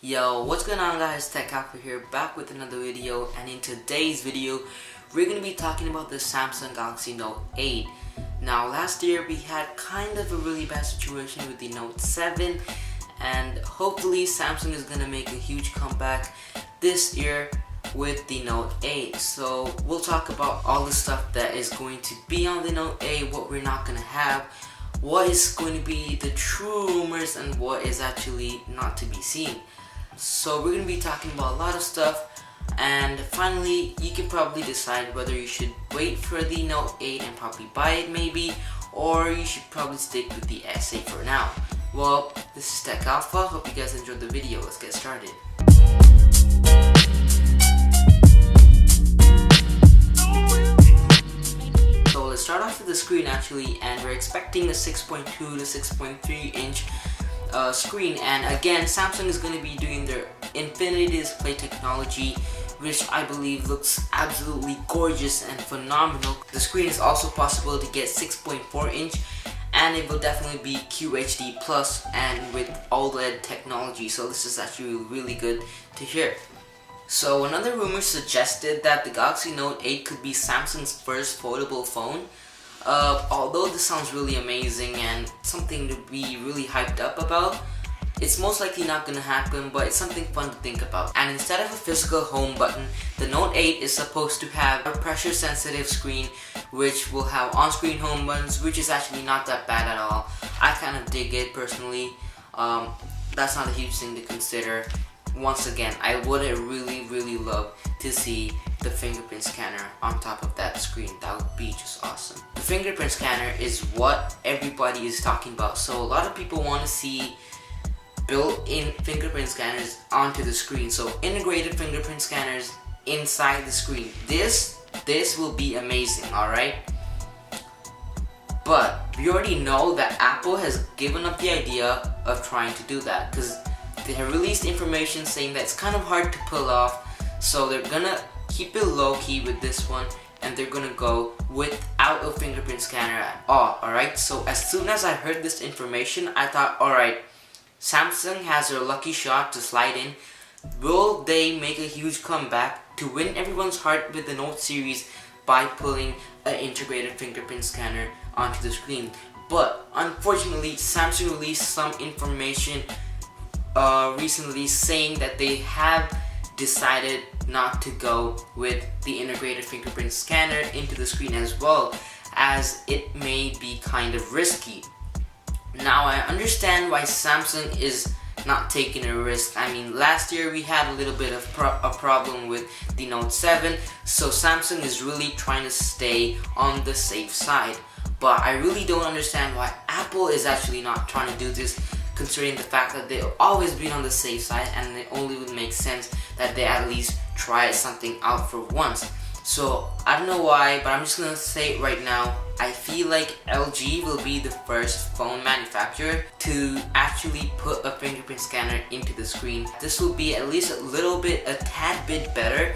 Yo, what's going on guys, Tech Alpha here, back with another video, and in today's video, we're going to be talking about the Samsung Galaxy Note 8. Now, last year we had kind of a really bad situation with the Note 7, and hopefully Samsung is going to make a huge comeback this year with the Note 8. So, we'll talk about all the stuff that is going to be on the Note 8, what we're not going to have, what is going to be the true rumors, and what is actually not to be seen. So we're going to be talking about a lot of stuff, and finally you can probably decide whether you should wait for the Note 8 and probably buy it maybe, or you should probably stick with the S8 for now. Well, this is Tech Alpha, hope you guys enjoyed the video, let's get started. So let's start off with the screen actually, and we're expecting a 6.2 to 6.3 inch screen, and again Samsung is going to be doing their Infinity Display technology, which I believe looks absolutely gorgeous and phenomenal. The screen is also possible to get 6.4 inch, and it will definitely be QHD plus and with OLED technology, so this is actually really good to hear. So another rumor suggested that the Galaxy Note 8 could be Samsung's first foldable phone. Although this sounds really amazing and something to be really hyped up about, it's most likely not going to happen, but it's something fun to think about. And instead of a physical home button, the Note 8 is supposed to have a pressure sensitive screen which will have on-screen home buttons, which is actually not that bad at all. I kind of dig it personally. That's not a huge thing to consider. Once again, I would really love to see the fingerprint scanner on top of that screen. That would be just awesome. The fingerprint scanner is what everybody is talking about, so a lot of people want to see built-in fingerprint scanners onto the screen, so integrated fingerprint scanners inside the screen. This will be amazing, alright? But we already know that Apple has given up the idea of trying to do that, because they have released information saying that it's kind of hard to pull off, so they're gonna keep it low-key with this one, and they're gonna go without a fingerprint scanner at all, alright? So as soon as I heard this information, I thought, alright, Samsung has their lucky shot to slide in. Will they make a huge comeback to win everyone's heart with the Note series by pulling an integrated fingerprint scanner onto the screen? But unfortunately, Samsung released some information recently saying that they have decided not to go with the integrated fingerprint scanner into the screen, as well as it may be kind of risky. Now I understand why Samsung is not taking a risk. I mean, last year we had a little bit of a problem with the Note 7, so Samsung is really trying to stay on the safe side. But I really don't understand why Apple is actually not trying to do this, considering the fact that they've always been on the safe side, and it only would make sense that they at least try something out for once. So I don't know why, but I'm just gonna say it right now. I feel like LG will be the first phone manufacturer to actually put a fingerprint scanner into the screen. This will be at least a tad bit better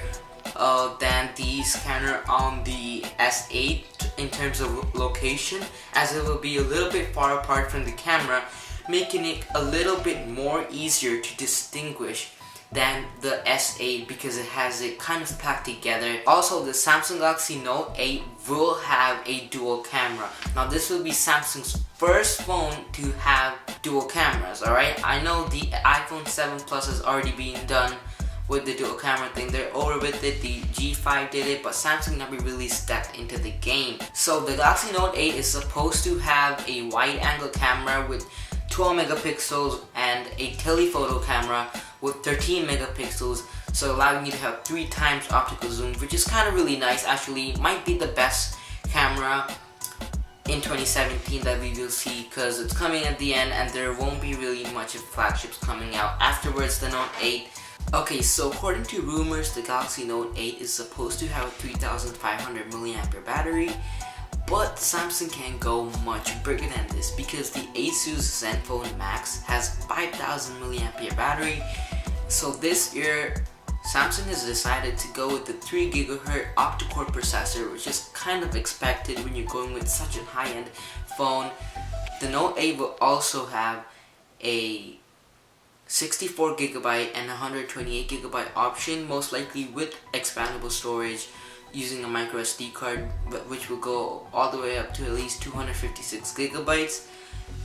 than the scanner on the S8 in terms of location, as it will be a little bit far apart from the camera, making it a little bit more easier to distinguish than the S8 because it has it kind of packed together. Also, the Samsung Galaxy Note 8 will have a dual camera. Now this will be Samsung's first phone to have dual cameras, alright? I know the iPhone 7 Plus has already been done with the dual camera thing. They're over with it, the G5 did it, but Samsung never really stepped into the game. So the Galaxy Note 8 is supposed to have a wide angle camera with 12 megapixels and a telephoto camera with 13 megapixels, so allowing you to have 3 times optical zoom, which is kind of really nice. Actually, might be the best camera in 2017 that we will see, because it's coming at the end and there won't be really much of flagships coming out afterwards. The Note 8. Okay, so according to rumors, the Galaxy Note 8 is supposed to have a 3500 mAh battery, but Samsung can go much bigger than this because the Asus Zenfone Max has 5000 mAh battery. So this year, Samsung has decided to go with the 3 GHz octa-core processor, which is kind of expected when you're going with such a high-end phone. The Note 8 will also have a 64GB and 128GB option, most likely with expandable storage using a micro SD card, which will go all the way up to at least 256GB.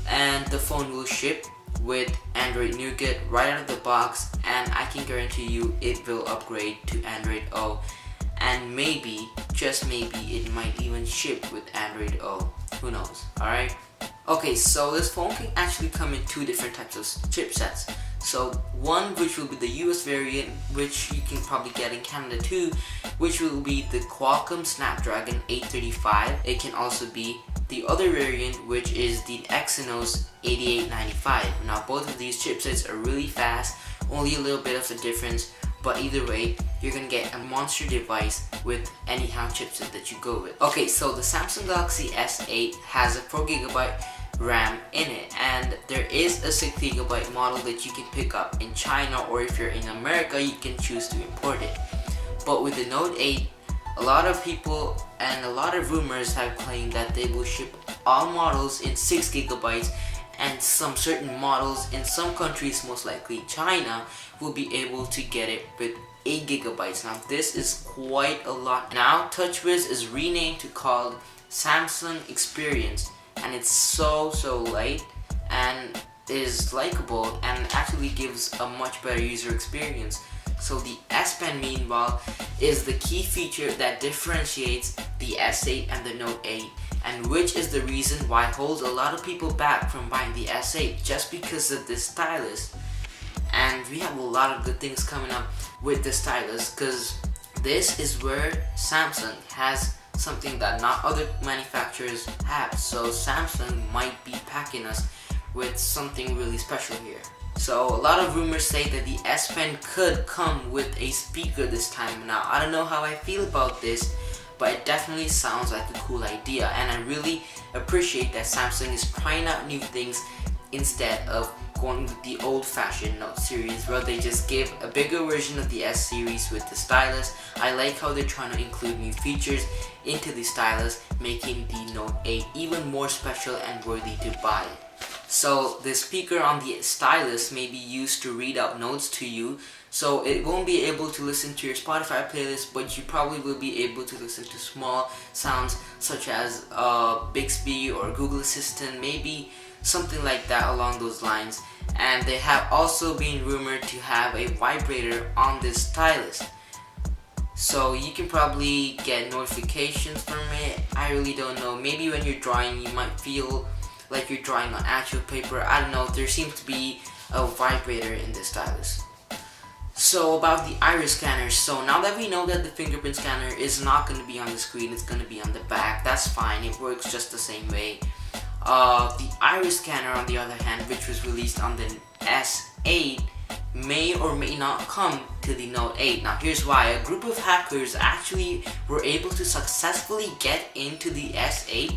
And the phone will ship with Android Nougat right out of the box, and I can guarantee you it will upgrade to Android O, and maybe, just maybe, it might even ship with Android O. Who knows? Alright? Okay, so this phone can actually come in two different types of chipsets. So one, which will be the US variant, which you can probably get in Canada too, which will be the Qualcomm Snapdragon 835. It can also be the other variant, which is the Exynos 8895. Now both of these chipsets are really fast, only a little bit of a difference, but either way, you're gonna get a monster device with anyhow chipset that you go with. Okay, so the Samsung Galaxy S8 has a 4GB RAM in it, and there is a 6GB model that you can pick up in China, or if you're in America, you can choose to import it. But with the Note 8, a lot of people and a lot of rumors have claimed that they will ship all models in 6GB, and some certain models in some countries, most likely China, will be able to get it with 8GB. Now this is quite a lot. Now TouchWiz is renamed to called Samsung Experience, and it's so light and is likable and actually gives a much better user experience. So the S Pen, meanwhile, is the key feature that differentiates the S8 and the Note 8, and which is the reason why holds a lot of people back from buying the S8, just because of this stylus. And we have a lot of good things coming up with the stylus, because this is where Samsung has something that not other manufacturers have. So Samsung might be packing us with something really special here. So a lot of rumors say that the S Pen could come with a speaker this time. Now I don't know how I feel about this, but it definitely sounds like a cool idea, and I really appreciate that Samsung is trying out new things instead of going with the old-fashioned Note series where they just give a bigger version of the S series with the stylus. I like how they're trying to include new features into the stylus, making the Note 8 even more special and worthy to buy. So the speaker on the stylus may be used to read out notes to you, so it won't be able to listen to your Spotify playlist, but you probably will be able to listen to small sounds such as Bixby or Google Assistant, maybe something like that along those lines. And they have also been rumored to have a vibrator on this stylus, so you can probably get notifications from it. I really don't know, maybe when you're drawing you might feel like you're drawing on actual paper. I don't know, there seems to be a vibrator in the stylus. So about the iris scanner, so now that we know that the fingerprint scanner is not going to be on the screen, it's going to be on the back, that's fine, it works just the same way. The iris scanner, on the other hand, which was released on the S8, may or may not come to the Note 8. Now here's why. A group of hackers actually were able to successfully get into the S8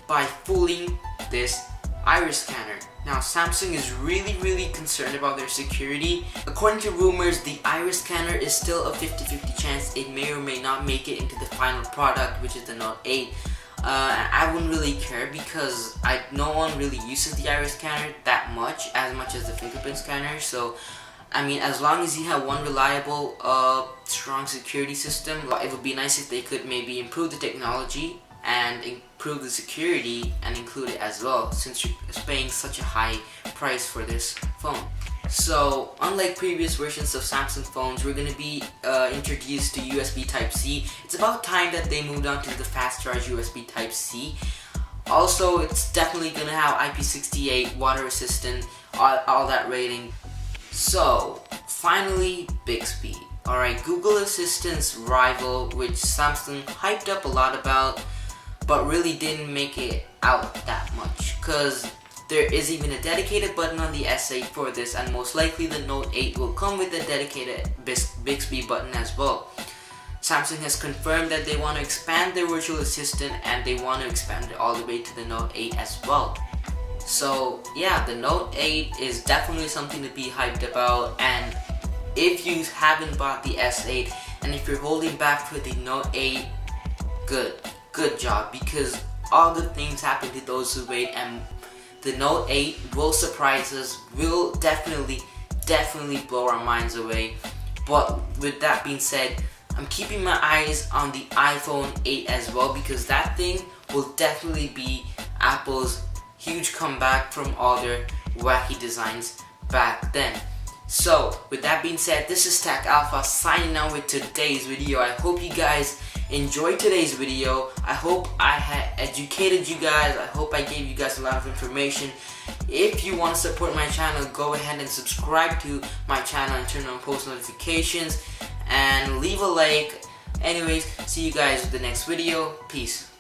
by fooling this iris scanner. Now Samsung is really concerned about their security. According to rumors, the iris scanner is still a 50-50 chance it may or may not make it into the final product, which is the Note 8. I wouldn't really care, because no one really uses the iris scanner that much, as much as the fingerprint scanner. So I mean, as long as you have one reliable, strong security system, it would be nice if they could maybe improve the technology and improve the security and include it as well, since you're paying such a high price for this phone. So unlike previous versions of Samsung phones, we're going to be introduced to USB Type-C. It's about time that they moved on to the fast charge USB Type-C. Also, it's definitely going to have IP68, water resistant, all that rating. So finally, Bixby. Alright, Google Assistant's rival, which Samsung hyped up a lot about, but really didn't make it out that much, because there is even a dedicated button on the S8 for this, and most likely the Note 8 will come with a dedicated Bixby button as well. Samsung has confirmed that they want to expand their virtual assistant, and they want to expand it all the way to the Note 8 as well. So yeah, the Note 8 is definitely something to be hyped about, and if you haven't bought the S8 and if you're holding back for the Note 8, good job, because all good things happen to those who wait, and the Note 8 will surprise us, will definitely definitely blow our minds away. But with that being said, I'm keeping my eyes on the iPhone 8 as well, because that thing will definitely be Apple's huge comeback from all their wacky designs back then. So with that being said, this is Tech Alpha signing out with today's video. I hope you guys enjoyed today's video. I hope I had educated you guys. I hope I gave you guys a lot of information. If you want to support my channel, go ahead and subscribe to my channel and turn on post notifications and leave a like. Anyways, see you guys with the next video. Peace.